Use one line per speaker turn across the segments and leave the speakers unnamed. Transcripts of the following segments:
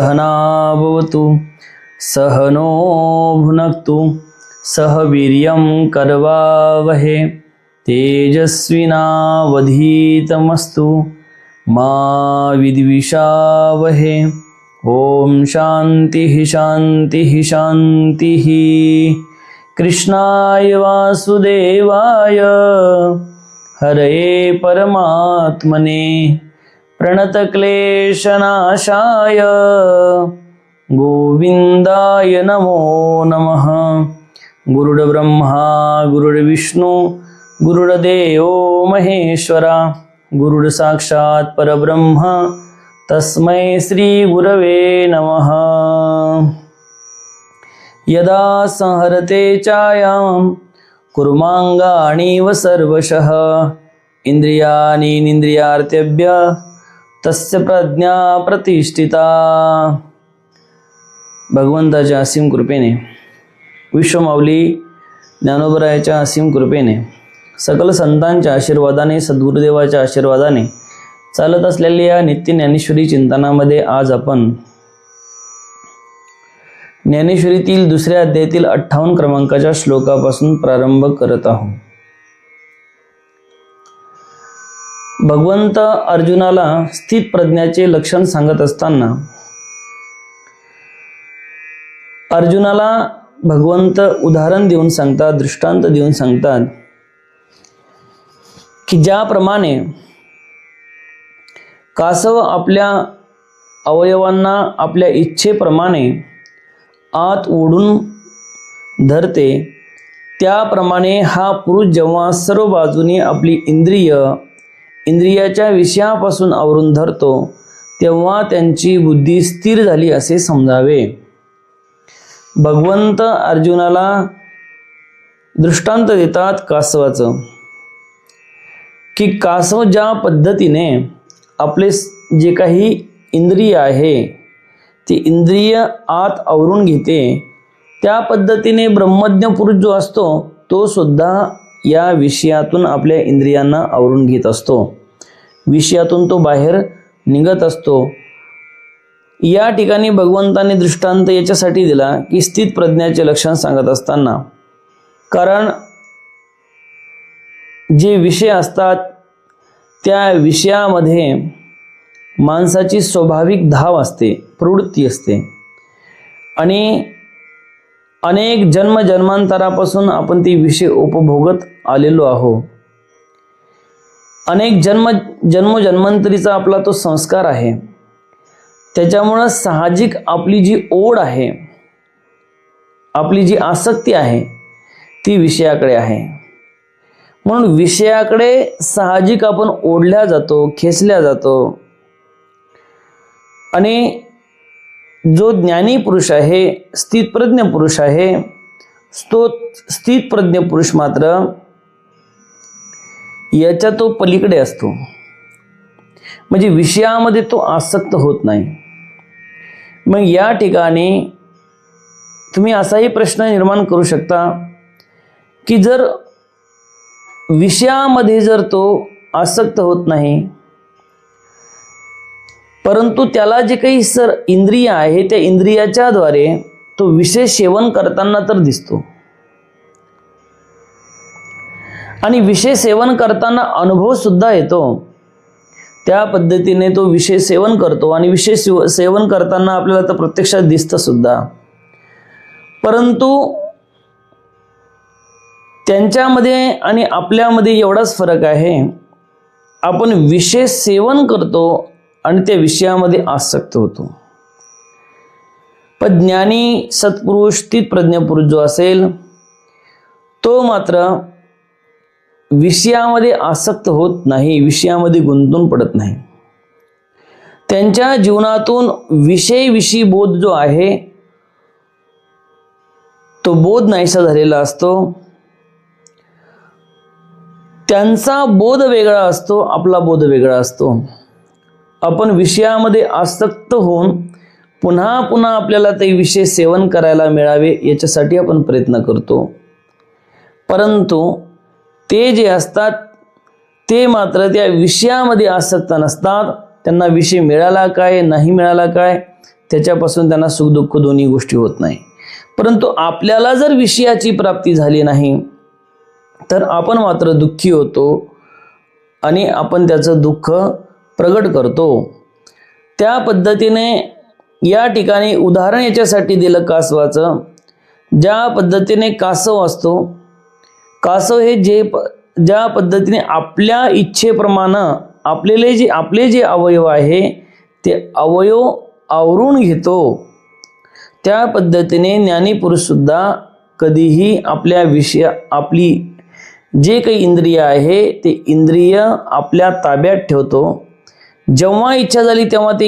सहनावतु सहनो भुनक्तु सह वीर्यं करवावहे तेजस्विनावधीतमस्तु मा विद्विषावहे। ओम शांतिः शांतिः शांतिः। कृष्णाय वासुदेवाय हरये परमात्मने प्रणतक्लेशनाशाय गोविंदाय नमो नमः। गुरुर्ब्रह्मा गुरुर्विष्णु गुरुर्देवो महेश्वरा गुरुर्साक्षात् परब्रह्म तस्मै श्री गुरवे नमः। यदा संहरते चायां कुर्मांगाणि व सर्वशः इंद्रियाणि निन्द्रियार्थेभ्य तस्य प्रज्ञा प्रतिष्ठिता। भगवंताच्या असीम कृपेने, विश्वमाऊली ज्ञानोबरायाच्या असीम कृपेने, सकल संतांच्या आशीर्वादाने, सद्गुरुदेवाच्या आशीर्वादाने चालत असलेल्या या नित्य ज्ञानेश्वरी चिंतनामध्ये आज आपण ज्ञानेश्वरीतील दुसऱ्या अध्यायातील 58 क्रमांकाच्या श्लोकापासून प्रारंभ करत आहोत। भगवंत अर्जुनाला स्थित प्रज्ञाचे लक्षण सांगत असताना अर्जुनाला भगवंत उदाहरण देऊन सांगतात, दृष्टांत देऊन सांगतात की ज्याप्रमाणे कासव आपल्या अवयवांना आपल्या इच्छेप्रमाणे आत ओढून धरते, त्याप्रमाणे हा पुरुष जेव्हा सर्व बाजूने आपली इंद्रियाच्या विषयापासून आवरून धरतो तेव्हा त्यांची बुद्धी स्थिर झाली असे समजावे। भगवंत अर्जुनाला दृष्टांत देतात कासवाचं, की कासव ज्या पद्धतीने आपले जे काही इंद्रिय आहे ती इंद्रिय आत आवरून घेते, त्या पद्धतीने ब्रह्मज्ञ पुरुष जो असतो तो सुद्धा या विषयातून आपल्या इंद्रियांना आवरून घेत असतो, विषयातून तो बाहेर निघत असतो। या ठिकाणी भगवंताने दृष्टांत याच्यासाठी दिला की स्थित प्रज्ञाचे लक्षण सांगत असताना, कारण जे विषय असतात त्या विषयामध्ये माणसाची स्वाभाविक धाव असते, प्रवृत्ती असते आणि अनेक जन्मांतरापासून आपण ती विषय उपभोगत आलेलो आहोत। अनेक जन्मोजन्मांतरीचा आपला तो संस्कार आहे, त्याच्यामुळं साहजिक आपली जी ओढ आहे, आपली जी आसक्ती आहे ती विषयाकडे आहे। म्हणून विषयाकडे साहजिक आपण ओढल्या जातो, खेचल्या जातो आणि जो ज्ञानी पुरुष आहे, स्थितप्रज्ञ पुरुष आहे, तो स्थितप्रज्ञ पुरुष मात्र याच्या तो पलीकडे असतो, म्हणजे विषयामध्ये तो आसक्त होत नाही। मग या ठिकाणी तुम्ही असाही प्रश्न निर्माण करू शकता की जर विषयामध्ये जर तो आसक्त होत नाही, परंतु त्याला जे काही इंद्रिय आहे त्या इंद्रियाच्या द्वारे तो विषय सेवन करताना तर दिसतो आणि विषय सेवन करताना अनुभव सुद्धा येतो, त्या पद्धतीने तो विषय सेवन करतो आणि विषय सेवन करताना आपल्याला तर प्रत्यक्षात दिसतं सुद्धा। परंतु त्यांच्यामध्ये आणि आपल्यामध्ये एवढाच फरक आहे, आपण विषय सेवन करतो आणि त्या विषयामध्ये आसक्त होतो। पण ज्ञानी सत्पुरुष स्थितप्रज्ञ पुरुष जो असेल तो मात्र विषयामध्ये आसक्त होत नाही, विषयामध्ये गुंतून पडत नाही। त्यांच्या जीवनातून विषयी बोध जो आहे तो बोध नाहीसा झालेला असतो। त्यांचा बोध वेगळा असतो, आपला बोध वेगळा असतो। आपण विषयामध्ये आसक्त होऊन पुन्हा पुन्हा आपल्याला ते विषय सेवन करायला मिळावे याच्यासाठी आपण प्रयत्न करतो, परंतु ते जे असतात ते मात्र त्या विषयामध्ये आसक्त नसतात। त्यांना विषय मिळाला काय नाही मिळाला काय त्याच्यापासून त्यांना सुखदुःख दोन्ही गोष्टी होत नाही. परंतु आपल्याला जर विषयाची प्राप्ती झाली नाही तर आपण मात्र दुःखी होतो आणि आपण त्याचं दुःख प्रगट करतो. त्या पद्धतीने या ठिकाणी उदाहरण याच्यासाठी दिलं कासवाचं. ज्या पद्धतीने कासव असतो, कासव हे ज्या पद्धतीने आपल्या इच्छेप्रमाणे आपले जे अवयव आहे ते अवयव आवरून घेतो, त्या पद्धतीने ज्ञानीपुरुष सुद्धा कधीही आपली जे काही इंद्रिय आहे ते इंद्रिय आपल्या ताब्यात ठेवतो. जेव्हा इच्छा झाली तेव्हा ते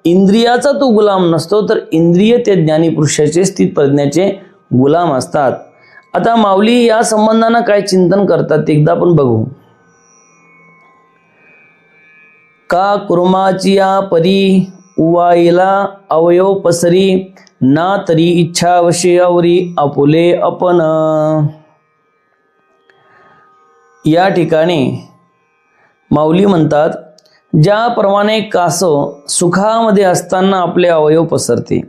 इंद्रियाचा तो गुलाम नसतो, तर इंद्रिय ते ज्ञानीपुरुषाचे स्थित प्रज्ञाचे गुलाम असतात. आता माऊली या संबंधानं काय चिंतन करतात ते एकदा आपण बघू. का कुर्माचिया परी उवाईला अवयव पसरी ना तरी इच्छा वशयावरी आपुले अपन. या ठिकाणी माऊली म्हणतात, ज्याप्रमाणे कासव सुखामध्ये असताना आपले अवयव पसरते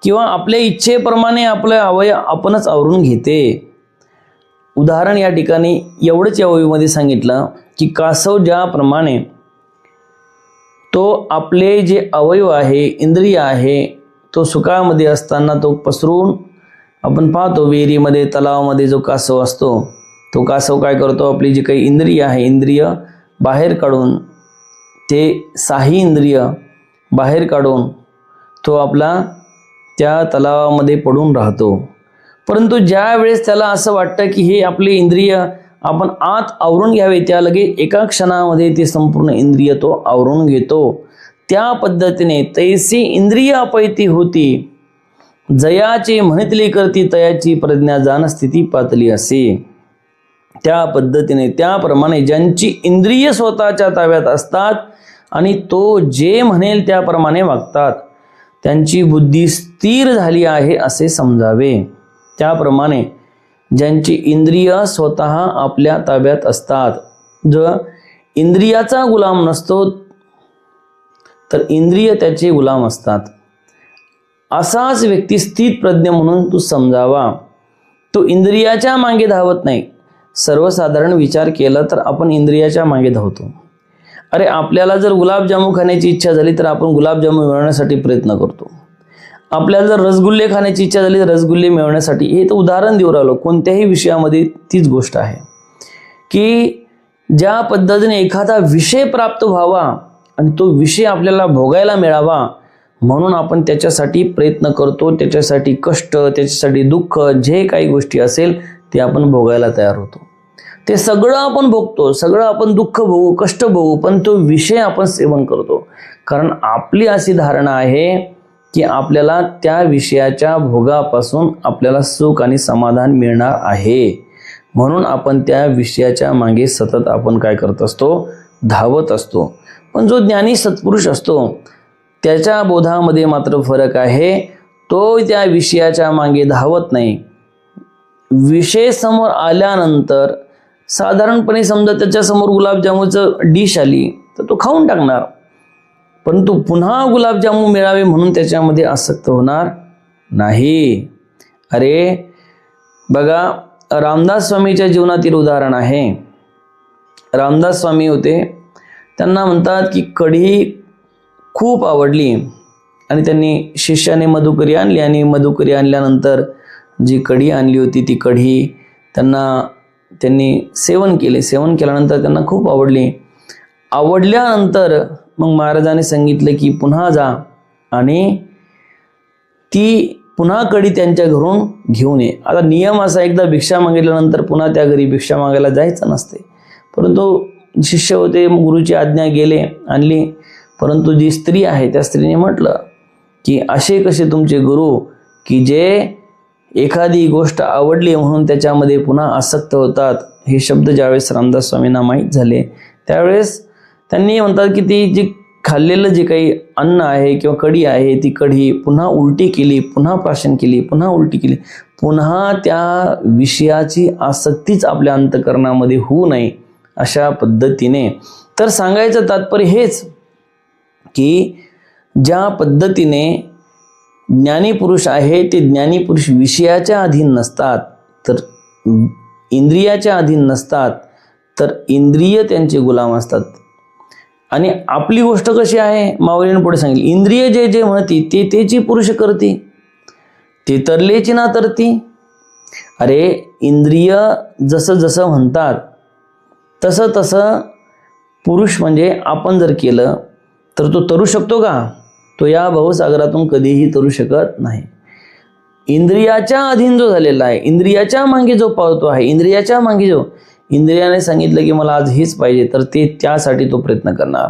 किंवा आपल्या इच्छेप्रमाणे आपले अवयव आपणच आवरून घेते. उदाहरण या ठिकाणी एवढंच या ओळीमध्ये सांगितलं की कासव ज्याप्रमाणे तो आपले जे अवयव आहे, इंद्रिय आहे, तो सुखामध्ये असताना तो पसरून आपण पाहतो विहिरीमध्ये, तलावामध्ये जो कासव असतो तो कासव काय करतो, आपली जी काही इंद्रिय आहे इंद्रिय बाहेर काढून, ते साही इंद्रिय बाहेर काढून तो आपला त्या तलावामध्ये पडून राहतो. परंतु ज्या वेळेस त्याला असं वाटतं की हे आपले इंद्रिय आपण आत आवरून घ्यावे, त्या लगे एका क्षणामध्ये ते संपूर्ण इंद्रिय तो आवरून घेतो. त्या पद्धतीने तैसी इंद्रिय अपैती होती, जयाचे म्हणितली करती तयाची प्रज्ञा जाण स्थिती पातली असे. त्या पद्धतीने त्याप्रमाणे ज्यांची इंद्रिय स्वतःच्या ताब्यात असतात आणि तो जे म्हणेल त्याप्रमाणे वागतात, त्यांची बुद्धी स्थिर झाली आहे असे समजावे. त्याप्रमाणे ज्यांची इंद्रिय स्वतः आपल्या ताब्यात असतात, जो इंद्रियाचा गुलाम नसतो तर इंद्रिय त्याचे गुलाम असतात, असाच व्यक्ती स्थित प्रज्ञ म्हणून तू समजावा. तो इंद्रियाच्या मागे धावत नाही. सर्वसाधारण विचार केला तर आपण इंद्रियाच्या मागे धावतो. अरे आपल्याला जर गुलाबजामू खाण्याची इच्छा झाली तर आपण गुलाबजामू मिळवण्यासाठी प्रयत्न करतो. आपल्याला जर रसगुल्ले खाण्याची इच्छा झाली तर रसगुल्ले मिळवण्यासाठी, हे तर उदाहरण देऊ राहिलो. कोणत्याही विषयामध्ये तीच गोष्ट आहे की ज्या पद्धतीने एखादा विषय प्राप्त व्हावा आणि तो विषय आपल्याला भोगायला मिळावा म्हणून आपण त्याच्यासाठी प्रयत्न करतो, त्याच्यासाठी कष्ट, त्याच्यासाठी दुःख, जे काही गोष्टी असेल ते आपण भोगायला तयार होतो. ते सगळं आपण भोगतो, सगळं आपण दुःख भोगू, कष्ट भोगू, पण तो विषय आपण सेवन करतो. कारण आपली अशी धारणा आहे की आपल्याला त्या विषयाच्या भोगापासून आपल्याला सुख आणि समाधान मिळणार आहे, म्हणून आपण त्या विषयाच्या मागे सतत आपण काय करत असतो, धावत असतो. पण जो ज्ञानी सत्पुरुष असतो त्याच्या बोधामध्ये मात्र फरक आहे. तो त्या विषयाच्या मागे धावत नाही. विषय समोर आल्यानंतर साधारणपणे समजा त्याच्यासमोर गुलाबजामुनचं डिश आली तर तो खाऊन टाकणार, परंतु पुन्हा गुलाबजामुन मिळावे म्हणून त्याच्यामध्ये आसक्त होणार नाही. अरे बघा, रामदास स्वामीच्या जीवनातील उदाहरण आहे. रामदास स्वामी होते, त्यांना म्हणतात की कढी खूप आवडली आणि त्यांनी शिष्याने मधुकरी आणली आणि मधुकरी आणल्यानंतर जी कढी आणली होती ती कढी त्यांनी सेवन केले. सेवन केल्यानंतर त्यांना खूप आवडली. आवडल्यानंतर मग महाराजांनी सांगितलं की पुन्हा जा आणि ती पुन्हा कढी त्यांच्या घरून घेऊन ये. आता नियम असा, एकदा भिक्षा मागितल्यानंतर पुन्हा त्या घरी भिक्षा मागायला जायचं नसते. परंतु शिष्य होते, गुरुची आज्ञा गेले, आणली. परंतु जी स्त्री आहे त्या स्त्रीने म्हटलं की असे कसे तुमचे गुरु की जे एखादी गोष्ट आवडली म्हणून त्याच्यामध्ये पुन्हा आसक्त होतात. हे शब्द ज्यावेळेस रामदास स्वामींना माहीत झाले त्यावेळेस त्यांनी म्हणतात की ती जी खाल्लेलं जे काही अन्न आहे किंवा कढी आहे ती कढी पुन्हा उलटी केली, पुन्हा प्राशन केली, पुन्हा उलटी केली. पुन्हा त्या विषयाची आसक्तीच आपल्या अंतःकरणामध्ये होऊ नये अशा पद्धतीने. तर सांगायचं तात्पर्य हेच की ज्या पद्धतीने ज्ञानी पुरुष आहे ते ज्ञानी पुरुष विषयाच्या अधीन नसतात, तर इंद्रियाच्या अधीन नसतात, तर इंद्रिय त्यांचे गुलाम असतात. आणि आपली गोष्ट कशी आहे, माऊलीने पुढे सांगितले, इंद्रिय जे जे म्हणती ते तेची पुरुष करती, ते तरलेची ना तरती. अरे इंद्रिय जसं जसं म्हणतात तसं तसं पुरुष म्हणजे आपण जर केलं तर तो तरू शकतो का? तो या भवसागरातून कधीही तरू शकत नाही. इंद्रियाच्या अधीन जो झालेला आहे, इंद्रियाच्या मागे जो पावतो आहे, इंद्रियाच्या मागे जो इंद्रियाने सांगितलं की मला आज हेच पाहिजे, तर ते त्यासाठी तो प्रयत्न करणार.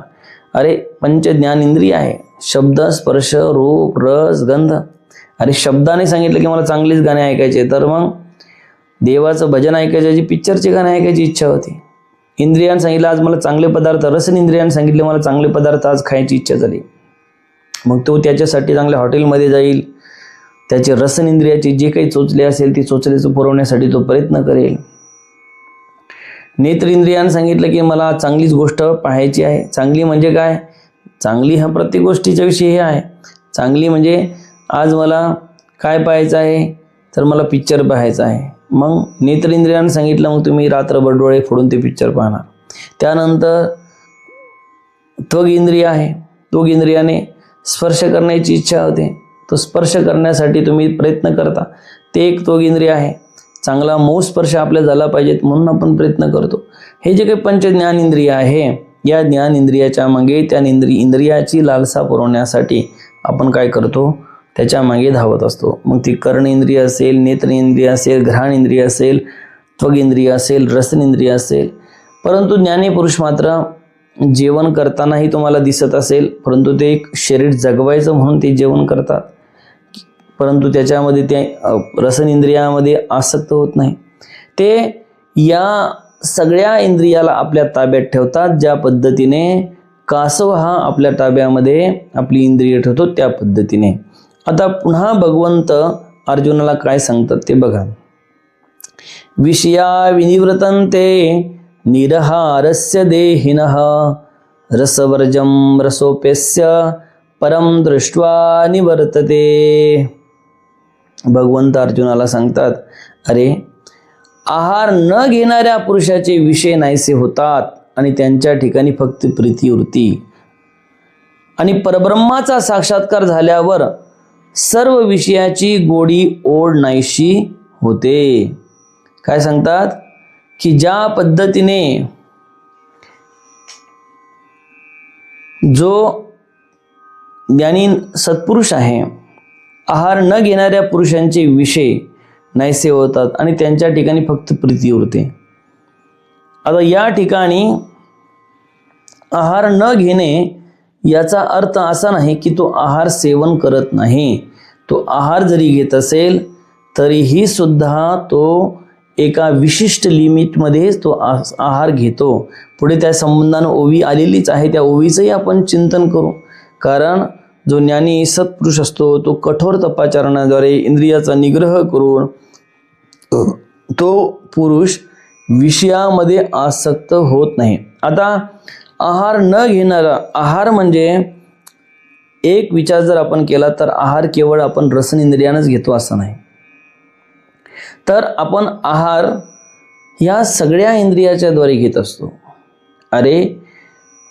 अरे पंच ज्ञान इंद्रिय आहे, शब्द, स्पर्श, रूप, रस, गंध. अरे शब्दाने सांगितलं की मला चांगलीच गाणे ऐकायचे, तर मग देवाचं भजन ऐकायची, पिक्चरचे गाणे ऐकायची इच्छा होती. इंद्रियाने सांगितलं आज मला चांगले पदार्थ, रसन इंद्रियाने सांगितले मला चांगले पदार्थ आज खायची इच्छा झाली, मग तो त्याच्यासाठी चांगल्या हॉटेलमध्ये जाईल, त्याचे रसन इंद्रियाची जे काही चोचले असेल ती चोचलेचं पुरवण्यासाठी तो प्रयत्न करेल. नेत्र इंद्रियाने सांगितलं की मला चांगलीच गोष्ट पाहायची आहे. चांगली म्हणजे काय? चांगली हा प्रत्येक गोष्टीच्या विषयी हे आहे. चांगली म्हणजे आज मला काय पाहायचं आहे, तर मला पिक्चर पाहायचा आहे. मग नेत्र इंद्रियाने सांगितलं मग तुम्ही रात्रभर डोळे फोडून ते पिक्चर पाहणार. त्यानंतर त्वग इंद्रिय आहे, त्वग इंद्रियाने स्पर्श करण्याची इच्छा होते, तो स्पर्श करण्यासाठी तुम्ही प्रयत्न करता, ते एक त्वग इंद्रिय आहे. चांगला मऊ स्पर्श आपल्या झाला पाहिजेत म्हणून आपण प्रयत्न करतो. हे जे काही पंच ज्ञान इंद्रिय आहे, या ज्ञान इंद्रियाच्या मागे त्या इंद्रियाची लालसा पुरवण्यासाठी आपण काय करतो, त्याच्या मागे धावत असतो. मग ती कर्ण इंद्रिय असेल, नेत्र इंद्रिय असेल, घ्राण इंद्रिय असेल, त्वग इंद्रिय असेल, रसन इंद्रिय असेल. परंतु ज्ञानी पुरुष मात्र जेवण करतानाही तुम्हाला दिसत असेल, परंतु ते एक शरीर जगवायचं म्हणून ते जेवण करतात, परंतु त्याच्यामध्ये ते रसन इंद्रियामध्ये आसक्त होत नाही. ते या सगळ्या इंद्रियाला आपल्या ताब्यात ठेवतात, ज्या पद्धतीने कासव हा आपल्या ताब्यामध्ये आपली इंद्रिय ठेवतो त्या पद्धतीने. आता पुन्हा भगवंत अर्जुनाला काय सांगतात ते बघा. विषया विनिवृतन्ते निरहारस्य देहिनः रसवर्जं रसोप्यस्य परम दृष्ट्वा निवर्तते. भगवंत अर्जुनाला सांगतात, अरे आहार न घेणाऱ्या पुरुषाचे विषय नाहीसे होतात आणि त्यांच्या ठिकाणी फक्त प्रीती उरती. आणि परब्रह्माचा साक्षात्कार झाल्यावर सर्व विषयाची गोडी ओढ नाहीशी होते. काय सांगतात की ज्या पद्धतीने जो ज्ञानी सत्पुरुष आहे, आहार न घेणाऱ्या पुरुषांचे विषय नाहीसे होतात आणि त्यांच्या ठिकाणी फक्त प्रीती उरते. आता या ठिकाणी आहार न घेणे याचा अर्थ असा नाही की तो आहार सेवन करत नाही. तो आहार जरी घेत असेल तरीही सुद्धा तो एका विशिष्ट लिमिटमध्येच तो आहार घेतो. पुढे त्या संबंधानं ओवी आलेलीच आहे, त्या ओवीचंही आपण चिंतन करू. कारण जो ज्ञानी सत्पुरुष असतो तो कठोर तपाचरणाद्वारे इंद्रियाचा निग्रह करून तो पुरुष विषयामध्ये आसक्त होत नाही. आता आहार न घेणारा, आहार म्हणजे एक विचार जर आपण केला तर आहार केवळ आपण रसन इंद्रियानंच घेतो असं नाही, तर आपण आहार या सगळ्या इंद्रियाच्या द्वारे घेत असतो. अरे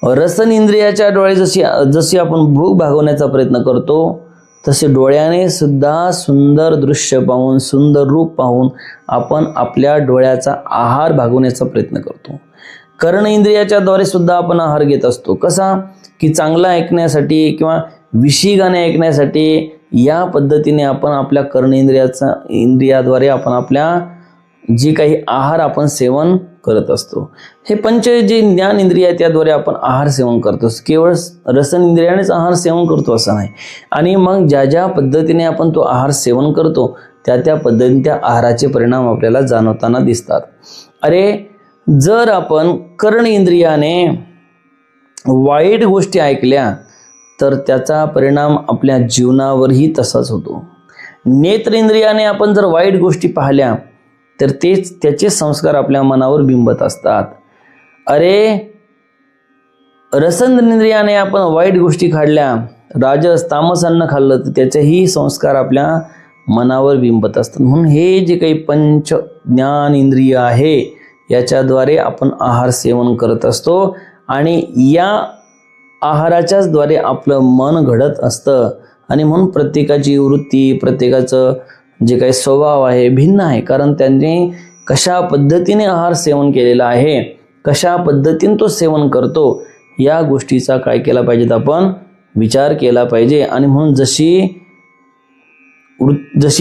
रसन इंद्रियाच्या डोळे जशी आपण भूक भागवण्याचा प्रयत्न करतो, तसे डोळ्याने सुद्धा सुंदर दृश्य पाहून, सुंदर रूप पाहून आपण आपल्या डोळ्याचा आहार भागवण्याचा प्रयत्न करतो. कर्ण इंद्रियाच्या द्वारे सुद्धा आपण आहार घेत असतो. कसा की चांगला ऐकण्यासाठी किंवा विषयी गाणे ऐकण्यासाठी या पद्धतीने आपण आपल्या कर्ण इंद्रियाद्वारे आपण आपल्या जे काही आहार आपण सेवन करत असतो. हे पंच जे ज्ञान इंद्रिय आहे त्याद्वारे आपण आहार सेवन करतो. केवळ रसन इंद्रियानेच आहार सेवन करतो असं नाही. आणि मग ज्या ज्या पद्धतीने आपण तो आहार सेवन करतो त्या त्या पद्धतीने त्या आहाराचे परिणाम आपल्याला जाणवताना दिसतात. अरे जर आपण कर्ण इंद्रियाने वाईट गोष्टी ऐकल्या तर त्याचा परिणाम आपल्या जीवनावरही तसाच होतो. नेत्र इंद्रियाने आपण जर वाईट गोष्टी पाहिल्या तर त्याचे संस्कार आपल्या मनावर बिंबत असतात. अरे रसन इंद्रियाने आपण वाईट गोष्टी काढल्या राजस तामस अन्न खाल्लं तर त्याचेही संस्कार आपल्या मनावर बिंबत असतात. म्हणून हे जे काही पंच ज्ञान इंद्रिय आहे याच्याद्वारे आपण आहार सेवन करत असतो आणि या आहाराच्याच द्वारे आपलं मन घडत असतं. आणि म्हणून प्रत्येकाची वृत्ती, प्रत्येकाचं जे काही स्वभाव आहे भिन्न आहे, कारण त्यांनी कशा पद्धतीने आहार सेवन केलेला आहे, कशा पद्धतीने तो सेवन करतो या गोष्टीचा काय केला पाहिजेत आपण विचार केला पाहिजे. आणि म्हणून जशी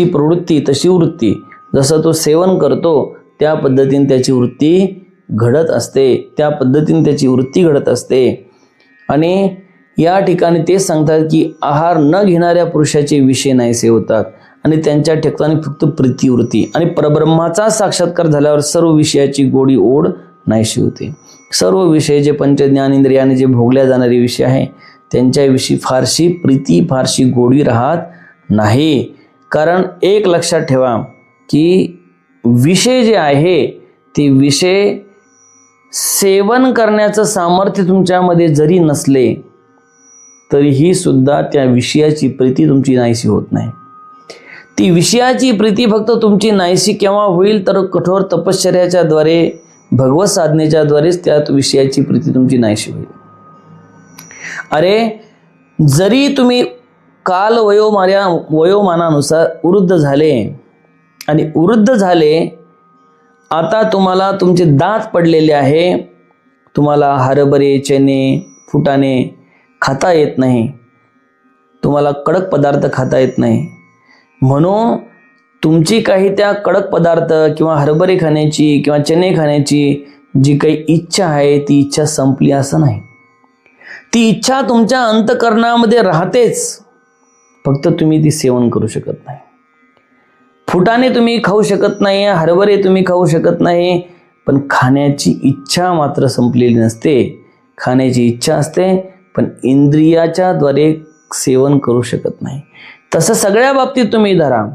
प्रवृत्ती तशी वृत्ती, जसं तो सेवन करतो त्या पद्धतीने त्याची वृत्ती घडत असते, त्या पद्धतीने त्याची वृत्ती घडत असते. आणि या ठिकाणी ते सांगतात की आहार न घेणाऱ्या पुरुषाचे विषय नाहीसे होतात आणि त्यांच्या ठिकाणी फक्त प्रीतिवृत्ती आणि परब्रह्माचा साक्षात्कार झाल्यावर सर्व विषयाची गोडी ओढ नाहीशी होते. सर्व विषय जे पंचज्ञानेंद्रियाने जे भोगल्या जाणारे विषय आहे त्यांच्याविषयी फारशी प्रीती, फारशी गोडी राहत नाही. कारण एक लक्षात ठेवा की विषय जे आहे ते विषय सेवन करण्याचं सामर्थ्य तुमच्यामध्ये जरी नसले तरीही सुद्धा त्या विषयाची प्रीती तुमची नाहीशी होत नाही. ती विषयाची प्रीती फक्त तुमची नाहीशी केव्हा होईल तर कठोर तपश्चर्याच्या द्वारे, भगवत साधनेच्या द्वारेच त्या विषयाची प्रीती तुमची नाहीशी होईल. अरे जरी तुम्ही काल वयोमानानुसार वृद्ध झाले आणि वृद्ध झाले, आता तुम्हाला तुमचे दात पडलेले आहे, तुम्हाला हरभरे, चणे, फुटाणे खाता येत नाही, तुम्हाला कडक पदार्थ खाता येत नाही, म्हणून तुमची काही त्या कडक पदार्थ किंवा हरभरे खाण्याची किंवा चणे खाण्याची जी काही इच्छा आहे ती इच्छा संपली असं नाही. ती इच्छा तुमच्या अंतःकरणामध्ये राहतेच, फक्त तुम्ही ती सेवन करू शकत नाही. फुटाणे तुम्ही खाऊ शकत नाही, हरभरे तुम्ही खाऊ शकत नाही, पण खाण्याची इच्छा मात्र संपलेली नसते. खाण्याची इच्छा असते पण इंद्रियाच्या द्वारे सेवन करू शकत नाही. तसं सगळ्या बाबतीत तुम्ही धरा,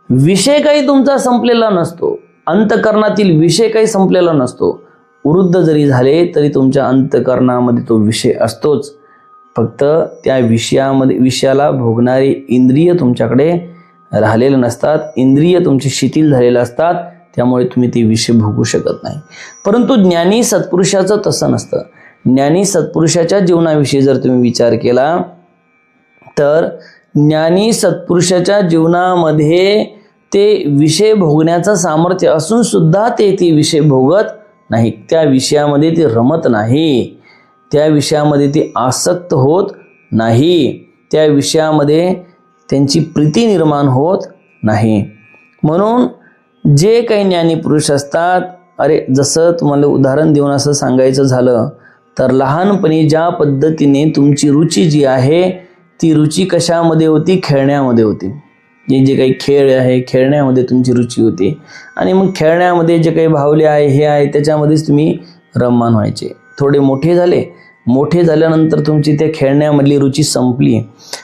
विषय काही तुमचा संपलेला नसतो, अंतःकरणातील विषय काही संपलेला नसतो. वृद्ध जरी झाले तरी तुमच्या अंतःकरणामध्ये तो विषय असतोच, फक्त त्या विषयाला भोगणारे इंद्रिय तुमच्याकडे राहिलेले नसतात, इंद्रिय तुमचे शिथिल झालेले असतात, त्यामुळे तुम्ही ते विषय भोगू शकत नाही. परंतु ज्ञानी सत्पुरुषाचं तसं नसतं. ज्ञानी सत्पुरुषाच्या जीवनाविषयी जर तुम्ही विचार केला तर ज्ञानी सत्पुरुषाच्या जीवनामध्ये ते विषय भोगण्याचं सामर्थ्य असून सुद्धा ते विषय भोगत नाही, त्या विषयामध्ये ते रमत नाही, त्या विषयामध्ये ते आसक्त होत नाही, त्या विषयामध्ये त्यांची प्रीती निर्माण होत नाही. म्हणून जे काही ज्ञानी पुरुष असतात, अरे जसं तुम्हाला उदाहरण देऊन असं सांगायचं झालं तर लहानपणी ज्या पद्धतीने तुमची रुची जी आहे ती रुची कशामध्ये होती, खेळण्यामध्ये होती. जे काही खेळ आहे खेळण्यामध्ये तुमची रुची होती आणि मग खेळण्यामध्ये जे काही भावले आहे हे आहे त्याच्यामध्येच तुम्ही रममान व्हायचे. थोडे मोठे झाल्यानंतर तुमची त्या खेळण्यामधली रुची संपली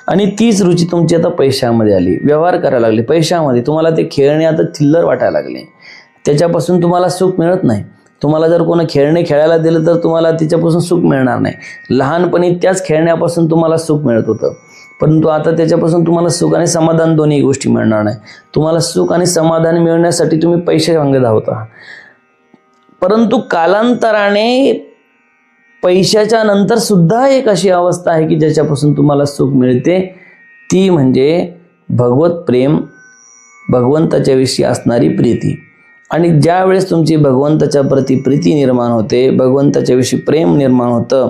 आणि तीच रुची तुमची आता पैशामध्ये आली, व्यवहार करायला लागले पैशामध्ये, तुम्हाला ते खेळणे आता थिल्लर वाटायला लागले, त्याच्यापासून तुम्हाला सुख मिळत नाही. तुम्हाला जर कोणी खेळणे खेळायला दिलं तर तुम्हाला त्याच्यापासून सुख मिळणार नाही. लहानपणी त्याच खेळण्यापासून तुम्हाला सुख मिळत होतं, परंतु आता त्याच्यापासून तुम्हाला सुख आणि समाधान दोन्ही गोष्टी मिळणार नाही. तुम्हाला सुख आणि समाधान मिळवण्यासाठी तुम्ही पैसे मागत आहोत. परंतु कालांतराने पैशाच्या नंतर सुद्धा एक अशी अवस्था आहे की ज्याच्यापासून तुम्हाला सुख मिळते, ती म्हणजे भगवत प्रेम, भगवंताच्या विषयी असणारी प्रीती. आणि ज्या वेळेस तुमची भगवंताच्या प्रती प्रीती निर्माण होते, भगवंताच्या विषयी प्रेम निर्माण होतं,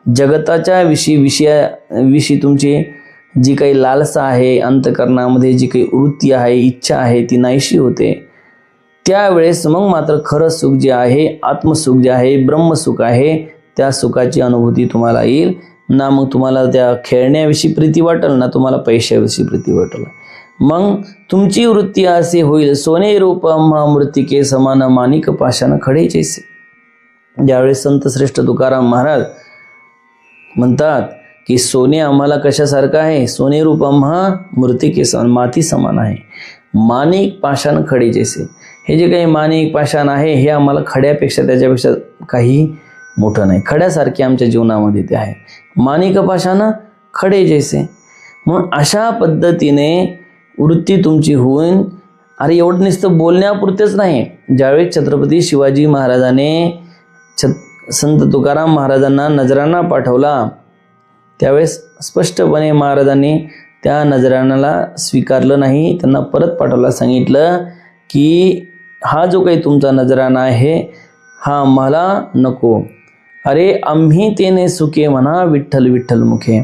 जगताच्या विषयी तुमची जी काही लालसा आहे, अंतःकरणामध्ये जी काही वृत्ती आहे, इच्छा आहे ती नाहीशी होते, त्यावेळेस मग मात्र खरं सुख जे आहे, आत्मसुख जे आहे, ब्रह्मसुख आहे, त्या सुखाची अनुभूती तुम्हाला येईल ना. मग तुम्हाला त्या खेळण्याविषयी प्रीती वाटेल ना तुम्हाला पैशाविषयी प्रीती वाटेल. मग तुमची वृत्ती असे होईल, सोने रूपम मृत्तिके समान माणिक पाषाण खडे जैसे. ज्यावेळेस संत श्रेष्ठ तुकाराम महाराज म्हणतात की सोने आम्हाला कशासारखं आहे, सोने रूपम मृत्तिके समान, माती समान आहे, माणिक पाषाण खडे जैसे. हे जे काही माणिक पाषाण आहे हे आम्हाला खड्यापेक्षा त्याच्यापेक्षा काही मोठं नाही, खड्यासारखे आमच्या जीवनामध्ये ते आहे. माणिक पाषाण खडे जैसे. म्हणून अशा पद्धतीने वृत्ती तुमची होऊन, अरे एवढं नुसतं बोलण्यापुरतेच नाही, ज्यावेळेस छत्रपती शिवाजी महाराजाने संत तुकाराम महाराजांना नजराणा पाठवला त्यावेळेस स्पष्टपणे महाराजांनी त्या नजराणाला स्वीकारलं नाही, त्यांना परत पाठवला. सांगितलं की हा जो काही तुमचा नजराणा आहे हा मला नको. अरे आम्ही तेने सुखे म्हणा विठ्ठल विठ्ठल मुखे.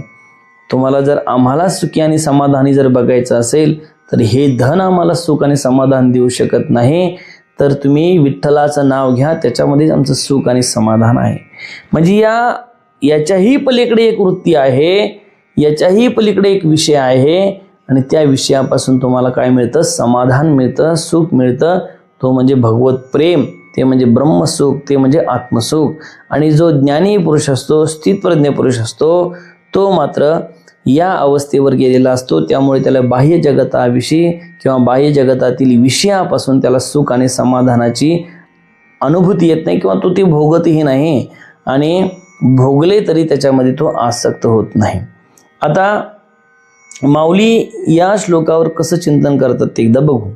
तुम्हाला जर आम्हाला सुखी आणि समाधानी जर बघायचं असेल तर हे धन आम्हाला सुख आणि समाधान देऊ शकत नाही, तर तुम्ही विठ्ठलाचं नाव घ्या, त्याच्यामध्येच आमचं सुख आणि समाधान आहे. म्हणजे याच्याही पलीकडे एक वृत्ती आहे, याच्याही पलीकडे एक विषय आहे आणि त्या विषयापासून तुम्हाला काय मिळतं? समाधान मिळतं, सुख मिळतं. तो म्हणजे भगवत प्रेम, ते म्हणजे ब्रह्मसुख, ते म्हणजे आत्मसुख. आणि जो ज्ञानी पुरुष असतो, स्थितप्रज्ञ पुरुष असतो, तो मात्र या अवस्थेवर गेलेला असतो. त्यामुळे त्याला बाह्य जगताविषयी किंवा बाह्य जगतातील विषयापासून त्याला सुख आणि समाधानाची अनुभूती येत नाही किंवा तो ते भोगतही नाही, आणि भोगले तरी त्याच्यामध्ये तो आसक्त होत नाही. आता माऊली या श्लोकावर कसं चिंतन करतात ते एकदा बघू.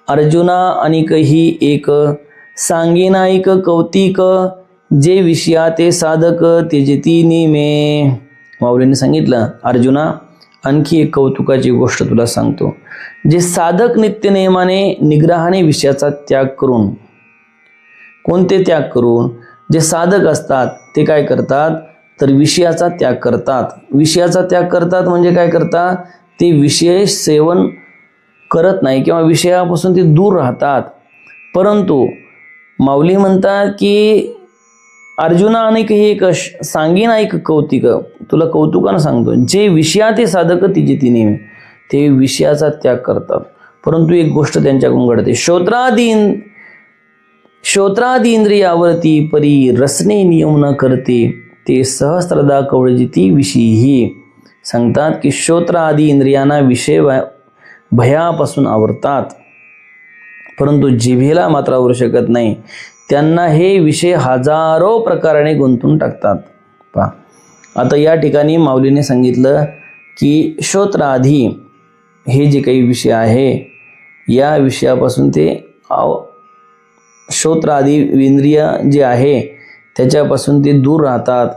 अर्जुना अनिकही एक सांगेनाईक कौतिक, जे विषया ते साधक त्यजती निमे. माऊलीने सांगितलं, अर्जुना आणखी एक कौतुकाची गोष्ट तुला सांगतो. जे साधक नित्यनेमाने निग्रहाने विषयाचा त्याग करून, कोणते त्याग करून? जे साधक असतात ते काय करतात तर विषयाचा त्याग करतात. विषयाचा त्याग करतात म्हणजे काय करतात? ते विषय सेवन करत नाही किंवा विषयापासून ते दूर राहतात. परंतु माऊली म्हणतात की अर्जुना अनेक हे एक सांगेन ऐक कौतिक, तुला कौतुकानं सांगतो, जे विषया ते साधक तिजे नेहमी, ते विषयाचा त्याग करतात. परंतु एक गोष्ट त्यांच्याकडून घडते, श्रोत्रादी इंद्रियावरती परी रसने नियम न करते, ते सहस्त्रदा कवळजिती विषयी. सांगतात की श्रोत्र आदी इंद्रियांना विषय भयापासून आवरतात, परंतु जिभेला मात्र आवरू शकत नाही. त्यांना हे विषय हजारो प्रकाराने गुंतून टाकतात. पहा, आता या ठिकाणी माऊलीने सांगितलं की श्रोत्र आधी हे जे काही विषय आहे, या विषयापासून ते श्रोत्र आदी इंद्रिय जे आहे त्याच्यापासून ते दूर राहतात.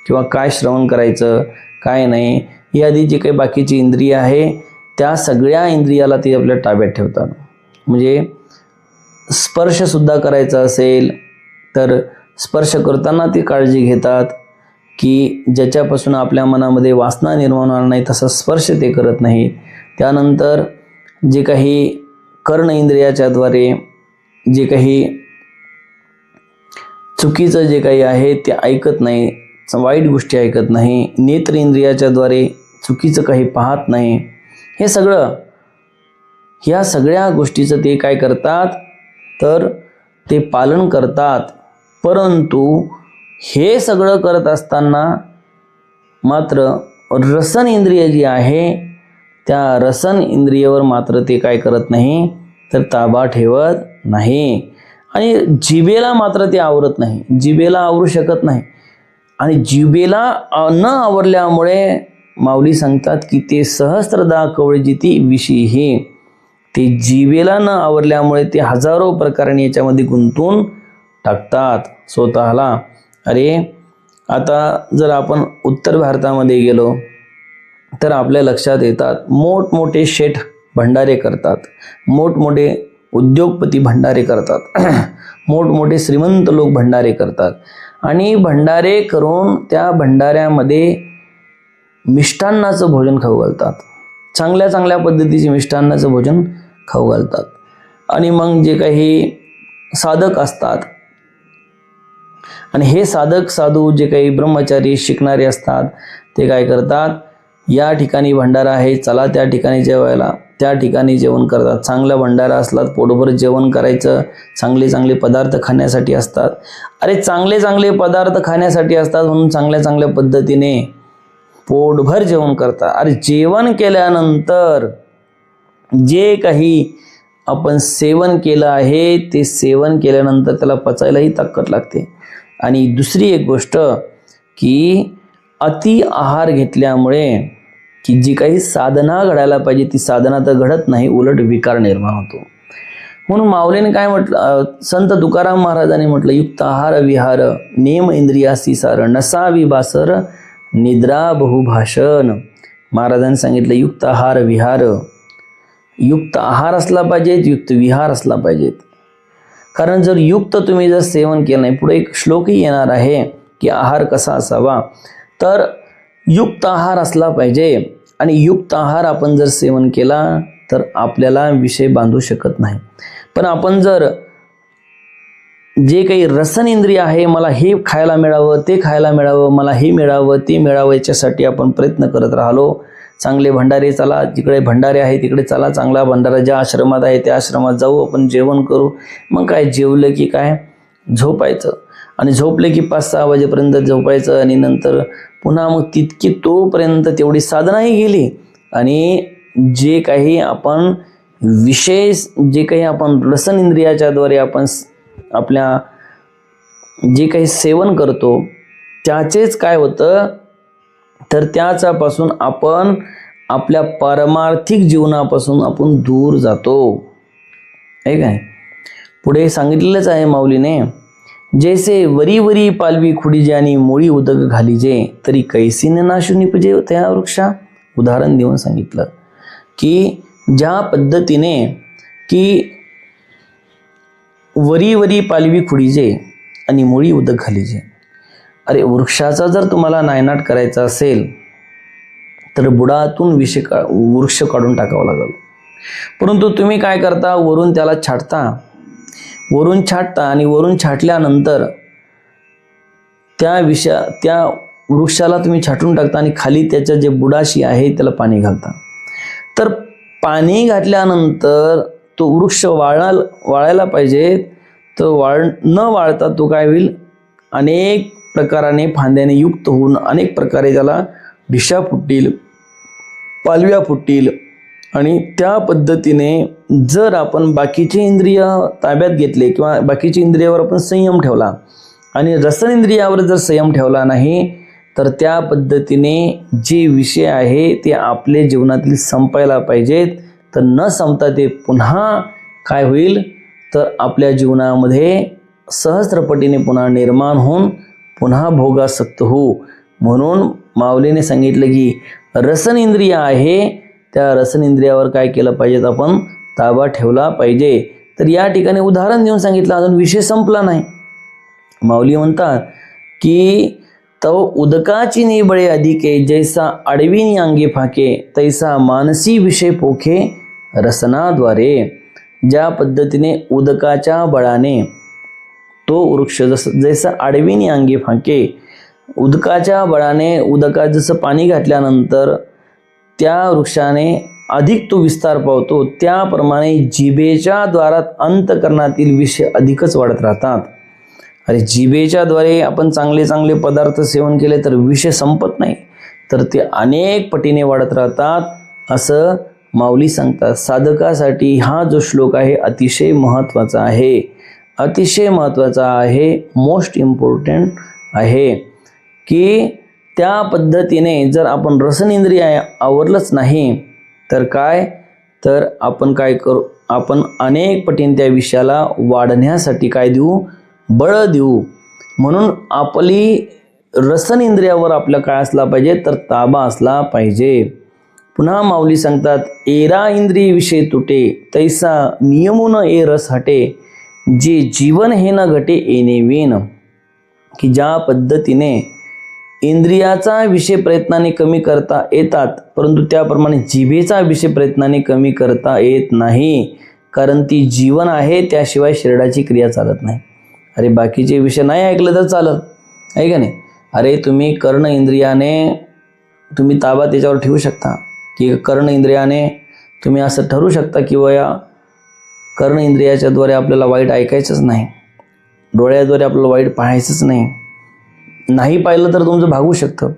किंवा काय श्रवण करायचं काय नाही, याआधी जे काही बाकीची इंद्रिय आहे त्या सगळ्या इंद्रियाला ते आपल्या ताब्यात ठेवतात. म्हणजे स्पर्शसुद्धा करायचा असेल तर स्पर्श करताना ती काळजी घेतात की ज्याच्यापासून आपल्या मनामध्ये वासना निर्माण होणार नाही तसा स्पर्श ते करत नाहीत. त्यानंतर जे काही कर्ण इंद्रियाच्याद्वारे जे काही चुकीचं जे काही आहे ते ऐकत नाही, वाईट गोष्टी ऐकत नाही. नेत्र इंद्रियाच्याद्वारे चुकीचं काही पाहत नाही. हे सगळं, ह्या सगळ्या गोष्टीचं ते काय करतात तर ते पालन करतात. परंतु हे सगळं करत असताना मात्र रसन इंद्रिय जी आहे त्या रसन इंद्रियावर मात्र ते काय करत नाही तर ताबा ठेवत नाही. आणि जिभेला मात्र ते आवरत नाही, जिभेला आवरू शकत नाही. आणि जिभेला न आवरल्यामुळे माऊली सांगतात की ते सहस्त्रदा कवळजिती विषयी, ते जिभेला न आवरल्यामुळे ते हजारो प्रकाराने याच्यामध्ये गुंतून टाकतात स्वतःला. अरे आता जर आपण उत्तर भारतामध्ये गेलो तर आपल्या लक्षात येतात मोठमोठे शेठ भंडारे करतात, मोठमोठे उद्योगपती भंडारे करतात, मोठमोठे श्रीमंत लोक भंडारे करतात. आणि भंडारे करून त्या भंडाऱ्यामध्ये मिष्टान्नाचं भोजन खाऊ घालतात, चांगल्या चांगल्या पद्धतीचे मिष्टान्नाचं भोजन खाऊ घालतात. आणि मग जे काही साधक असतात आणि हे साधक साधू जे काही ब्रह्मचारी शिकणारे असतात ते काय करतात, या ठिकाणी भंडारा आहे चला त्या ठिकाणी जेवायला, त्या ठिकाणी जेवण करतात. चांगला भंडारा असला पोटभर जेवण करायचं, चांगले चांगले पदार्थ खाण्यासाठी असतात. अरे चांगले चांगले पदार्थ खाण्यासाठी असतात म्हणून चांगल्या चांगल्या पद्धतीने पोटभर जेवण करतात. अरे जेवण केल्यानंतर जे काही आपण सेवन केलं आहे ते सेवन केल्यानंतर त्याला पचायलाही ताकद लागते. आणि दुसरी एक गोष्ट की अति आहार घेतल्यामुळे की जी काही साधना घडायला पाहिजे ती साधना तर घडत नाही, उलट विकार निर्माण होतो. म्हणून माऊलीने काय म्हटलं, संत तुकाराम महाराजांनी म्हटलं, युक्त आहार विहार नेम इंद्रियासी सार नसावी बासर निद्रा बहुभाषण. महाराजांनी सांगितलं युक्त आहार विहार, युक्त आहार असला पाहिजे, युक्त विहार असला पाहिजेत. कारण जर युक्त तुम्ही जर सेवन केलं नाही, पुढे एक श्लोकही येणार आहे की आहार कसा असावा, तर युक्त आहार असला पाहिजे. आणि युक्त आहार आपण जर सेवन केला तर आपल्याला विषय बांधू शकत नाही. पण आपण जर जे काही रसन इंद्रिय आहे, मला हे खायला मिळावं, ते खायला मिळावं, मला हे मिळावं, ते मिळावं, याच्यासाठी आपण प्रयत्न करत राहिलो. चांगले भंडारे, चला जिकडे भंडारे आहे तिकडे चला, चांगला भंडारा ज्या आश्रमात आहे त्या आश्रमात जाऊ, आपण जेवण करू. मग काय, जेवलं की काय झोपायचं, आणि झोपले की 5-6 वाजेपर्यंत झोपायचं, आणि नंतर पुन्हा मग तितकी तोपर्यंत तेवढी साधनाही गेली. आणि जे काही आपण विषय, जे काही आपण रसन इंद्रियाच्या द्वारे आपण आपल्या जे काही सेवन करतो त्याचेच काय होतं, तर त्याच्यापासून आपण आपल्या पारमार्थिक जीवनापासून आपण दूर जातो. आहे काय. पुढे सांगितलेलंच आहे माऊलीने, जैसे वरी वरी पालवी खुडी ज्यानी मुळी उदक घालीजे तरी कैसीने नाशू निपजे त्या वृक्षा. उदाहरण देऊन सांगितलं की ज्या पद्धतीने की वरी वरी पालवी खुडीजे आणि मुळी उदक घालीजे. अरे, वृक्षाचा जर तुम्हाला नायनाट करायचा असेल तर बुडातून वृक्ष काढून टाकावं लागेल. परंतु तुम्ही काय करता, वरून त्याला छाटता, वरून छाटता, आणि वरून छाटल्यानंतर त्या वृक्षाला तुम्ही छाटून टाकता, आणि खाली त्याच्या जे बुडाशी आहे त्याला पाणी घालता. तर पाणी घातल्यानंतर तो वृक्ष वाळायला पाहिजे, तर न वाळता तो काय होईल, अनेक प्रकाराने फांद्याने युक्त होऊन अनेक प्रकारे त्याला ढिशा फुटतील, पालव्या फुटतील. आणि त्या पद्धतीने जर आपण बाकीचे इंद्रिय ताब्यात घेतले किंवा बाकीच्या इंद्रियावर आपण संयम ठेवला आणि रसन इंद्रियावर जर संयम ठेवला नाही, तर त्या पद्धतीने जे विषय आहे ते आपले जीवनातील संपायला पाहिजेत. तर न संपता ते पुन्हा काय होईल, तर आपल्या जीवनामध्ये सहस्त्रपटीने पुन्हा निर्माण होऊन पुन्हा भोगासक्त होऊ. म्हणून माऊलीने सांगितलं की रसन इंद्रिय आहे, त्या रसन इंद्रियावर काय केलं पाहिजे, आपण ताबा ठेवला पाहिजे. तर या ठिकाणी उदाहरण देऊन सांगितलं, अजून विषय संपला नाही. माऊली म्हणतात की तव उदकाची निबळे अधिके जैसा अडविनी अंगी फाके तैसा मानसी विषय पोखे रसनाद्वारे. ज्या पद्धतीने उदकाच्या बळाने तो वृक्ष जैसा अडविनी अंगी फाके, उदकाच्या बळाने उदकात जसं पाणी घातल्यानंतर त्या वृक्षाने अधिक तो विस्तार पावतो, त्याप्रमाणे जिभेच्या द्वारात अंतकरणातील विषय अधिकच वाढत राहतात. अरे, जिभेच्या द्वारे आपण चांगले चांगले पदार्थ सेवन केले तर विषय संपत नाही, तर ते अनेक पटीने वाढत राहतात असं माऊली सांगतात. साधकासाठी हा जो श्लोक आहे अतिशय महत्त्वाचा आहे, अतिशय महत्त्वाचा आहे, मोस्ट इम्पॉर्टंट आहे. की त्या पद्धतीने जर आपण रसन इंद्रिय आवरलंच नाही तर काय, तर आपण काय करू, आपण अनेक पटीने त्या विषयाला वाढण्यासाठी काय देऊ, बळ देऊ. म्हणून आपली रसन इंद्रियावर आपलं काय असला पाहिजे, तर ताबा असला पाहिजे. पुन्हा माऊली सांगतात, एरा इंद्रिय विषय तुटे तैसा नियमून ए रस हटे जे जीवन हे न घटे येणे विन. की ज्या पद्धतीने इंद्रियाचा विषय प्रयत्नाने कमी करता येतात, परंतु त्याप्रमाणे जिभेचा विषय प्रयत्नाने कमी करता येत नाही, कारण ती जीवन आहे, त्याशिवाय शरीराची क्रिया चालत नाही. अरे, बाकीचे विषय नाही ऐकलं तर चालत आहे का नाही. अरे, तुम्ही कर्ण इंद्रियाने तुम्ही ताबा त्याच्यावर ठेवू शकता, की कर्ण इंद्रियाने तुम्ही असं ठरवू शकता की या कर्ण इंद्रियाच्या द्वारे आपल्याला वाईट ऐकायचंच नाही, डोळ्याद्वारे आपल्याला वाईट पाहायचंच नाही. नाही पाहिलं तर तुमचं भागू शकतं.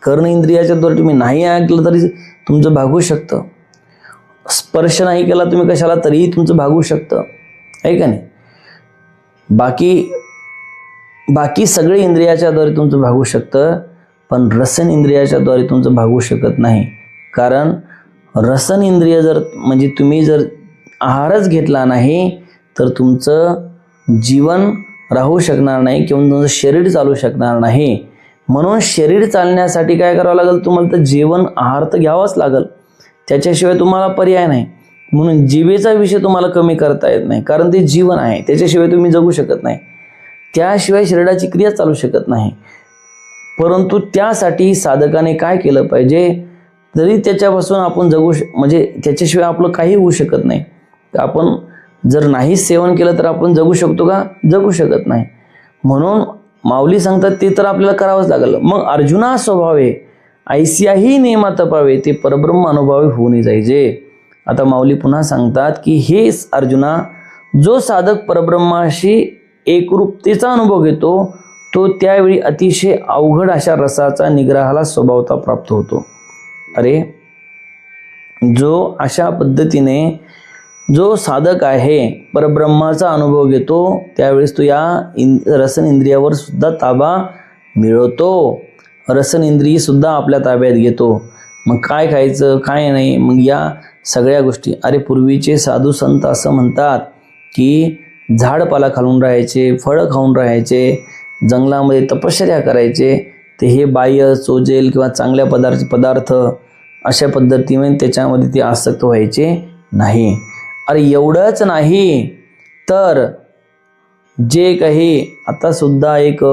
कर्ण इंद्रियाच्या द्वारे तुम्ही नाही ऐकलं तरी तुमचं भागू शकतं. स्पर्श नाही केला तुम्ही कशाला तरीही तुमचं भागू शकतं, आहे का नाही. बाकी सगळे इंद्रियाच्या द्वारे तुमचं भागू शकतं, पण रसन इंद्रियाच्या द्वारे तुमचं भागू शकत नाही. कारण रसन इंद्रिय जर म्हणजे तुम्ही जर आहारच घेतला नाही तर तुमचं जीवन राहू शकणार नाही किंवा तुमचं शरीर चालू शकणार नाही. म्हणून शरीर चालण्यासाठी काय करावं लागेल, तुम्हाला तर जेवण आहार तर घ्यावाच लागेल, त्याच्याशिवाय तुम्हाला पर्याय नाही. म्हणून जिभेचा विषय तुम्हाला कमी करता येत नाही, कारण ते जीवन आहे, त्याच्याशिवाय तुम्ही जगू शकत नाही, त्याशिवाय शरीराची क्रिया चालू शकत नाही. परंतु त्यासाठी साधकाने काय केलं पाहिजे, तरी त्याच्यापासून आपण म्हणजे त्याच्याशिवाय आपलं काही होऊ शकत नाही. आपण जर नाही सेवन केलं तर आपण जगू शकतो का, जगू शकत नाही. म्हणून माऊली सांगतात ते तर आपल्याला करावंच लागेल. मग अर्जुना स्वभावे ऐसियाही नियमा तपावे, ते परब्रह्म अनुभवी होऊन जायचे. आता माऊली पुन्हा सांगतात की हे अर्जुना, जो साधक परब्रह्माशी एकरूपतेचा अनुभव घेतो तो त्यावेळी अतिशय अवघड अशा रसाचा निग्रहाला स्वभावता प्राप्त होतो. अरे, जो अशा पद्धतीने जो साधक आहे परब्रह्माचा अनुभव घेतो त्यावेळेस तो या रसन इंद्रियावर सुद्धा ताबा मिळवतो, रसन इंद्रिय सुद्धा आपल्या ताब्यात घेतो. मग काय खायचं काय नाही, मग या सगळ्या गोष्टी. अरे, पूर्वीचे साधू संत असं म्हणतात की झाडपाला खाऊन राहायचे, फळं खाऊन राहायचे, जंगलामध्ये तपश्चर्या करायचे, ते हे बाह्य चोजेल किंवा चांगल्या पदार्थ अशा पद्धतीने त्याच्यामध्ये ते आसक्त व्हायचे नाही. अरे, एवढंच नाही तर जे काही आता सुद्धा एक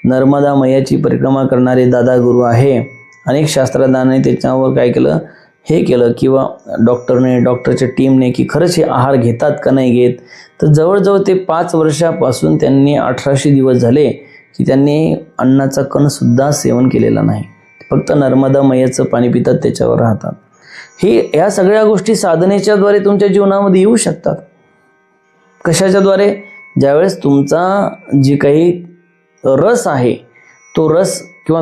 नर्मदा मैयाची परिक्रमा करणारे दादा गुरु आहे, अनेक शास्त्रज्ञांनी त्याच्यावर काय केलं, हे केलं किंवा डॉक्टरच्या टीमने की खरंच हे आहार घेतात का नाही घेत. तर जवळजवळ ते 5 वर्षापासून त्यांनी 1800 दिवस झाले की त्यांनी अन्नाचा कणसुद्धा सेवन केलेला नाही, फक्त नर्मदा मैयाचं पाणी पितात, त्याच्यावर राहतात. ह्या सगळ्या गोष्टी साधनेच्या द्वारे तुमच्या जीवनामध्ये येऊ शकतात. कशाच्याद्वारे, ज्यावेळेस तुमचा जे काही रस आहे तो रस किंवा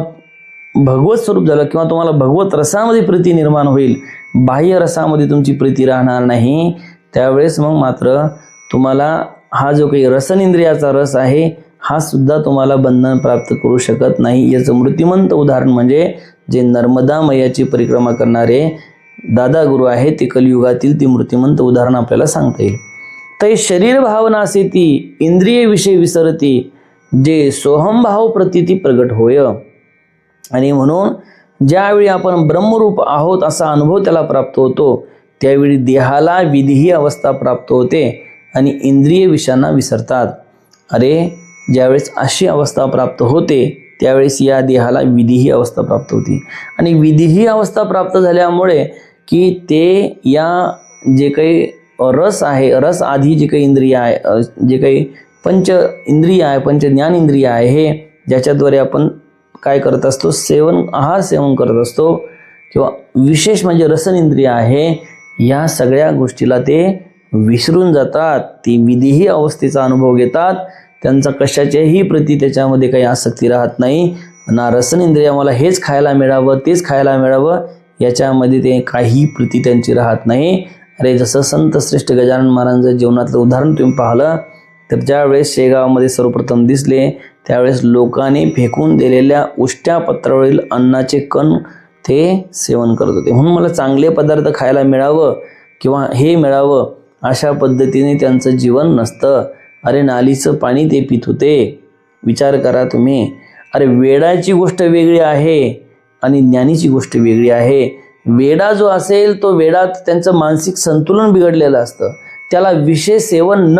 भगवत स्वरूप झालं किंवा तुम्हाला भगवत रसामध्ये प्रीती निर्माण होईल, बाह्य रसामध्ये तुमची प्रीती राहणार नाही, त्यावेळेस मग मात्र तुम्हाला हा जो काही रसन इंद्रियाचा रस आहे हा सुद्धा तुम्हाला बंधन प्राप्त करू शकत नाही. याचं मूर्तिमंत उदाहरण म्हणजे जे नर्मदा मैयाची परिक्रमा करणारे दादा गुरु आहे ते कलियुगातील ती मूर्तिमंत उदाहरण आपल्याला सांगता येईल. तर शरीर भावना असे ती इंद्रिय विषय विसरती, जे सोहमभाव प्रतीती प्रगट होय. आणि म्हणून ज्यावेळी आपण ब्रह्मरूप आहोत असा अनुभव त्याला प्राप्त होतो त्यावेळी देहाला विधी अवस्था प्राप्त होते आणि इंद्रिय विषयांना विसरतात. अरे, ज्यावेळेस अशी अवस्था प्राप्त होते त्यावेळेस या देहाला विधी अवस्था प्राप्त होती. आणि विधी अवस्था प्राप्त झाल्यामुळे की ते या जे काही रस आहे, रस आधी जे काही इंद्रिय आहे, जे काही पंच इंद्रिय आहे, पंच ज्ञान इंद्रिय आहे, हे ज्याच्याद्वारे आपण काय करत असतो, आहार सेवन करत असतो, किंवा विशेष म्हणजे रसन इंद्रिय आहे, या सगळ्या गोष्टीला ते विसरून जातात. ती विधीही अवस्थेचा अनुभव घेतात, त्यांचा कशाच्याही प्रती त्याच्यामध्ये काही आसक्ती राहत नाही. ना रसन इंद्रिय मला हेच खायला मिळावं तेच खायला मिळावं याच्यामध्ये ते काही प्रती त्यांची राहत नाही. अरे, जसं संत श्रेष्ठ गजानन महाराजांचं जीवनातलं उदाहरण तुम्ही पाहिलं तर ज्यावेळेस शेगावमध्ये सर्वप्रथम दिसले त्यावेळेस लोकांनी फेकून दिलेल्या उष्ट्या पत्रावरील अन्नाचे कण ते सेवन करत होते. म्हणून मला चांगले पदार्थ खायला मिळावं किंवा हे मिळावं अशा पद्धतीने त्यांचं जीवन नसतं. अरे, नालीचं पाणी ते पित होते. विचार करा तुम्ही. अरे, वेडाची गोष्ट वेगळी आहे आणि ज्ञानीची गोष्ट वेगळी आहे. वेडा जो असेल तो वेडात त्यांचं मानसिक संतुलन बिघडलेलं असतं, त्याला विषय सेवन न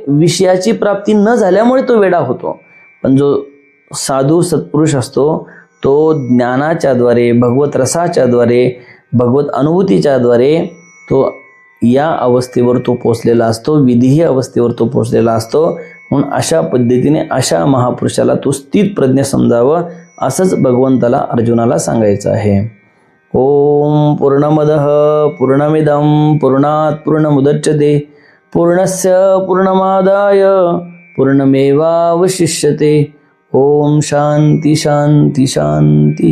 विषयाची प्राप्ती न झाल्यामुळे तो वेडा होतो. पण जो साधू सत्पुरुष असतो तो ज्ञानाच्या द्वारे, भगवत रसाच्या द्वारे, भगवत अनुभूतीच्या द्वारे तो या अवस्थेवर तो पोचलेला असतो, विधीही अवस्थेवर तो पोचलेला असतो. म्हणून अशा पद्धतीने अशा महापुरुषाला तो स्थित प्रज्ञ समजावं असंच भगवंताला अर्जुनाला सांगायचं आहे. ओम पूर्णमदः पूर्णमिदं पूर्णात् पूर्णमुदच्यते पूर्णस्य पूर्णमादाय पूर्णमेवावशिष्यते. ओम शांती शांती शांती.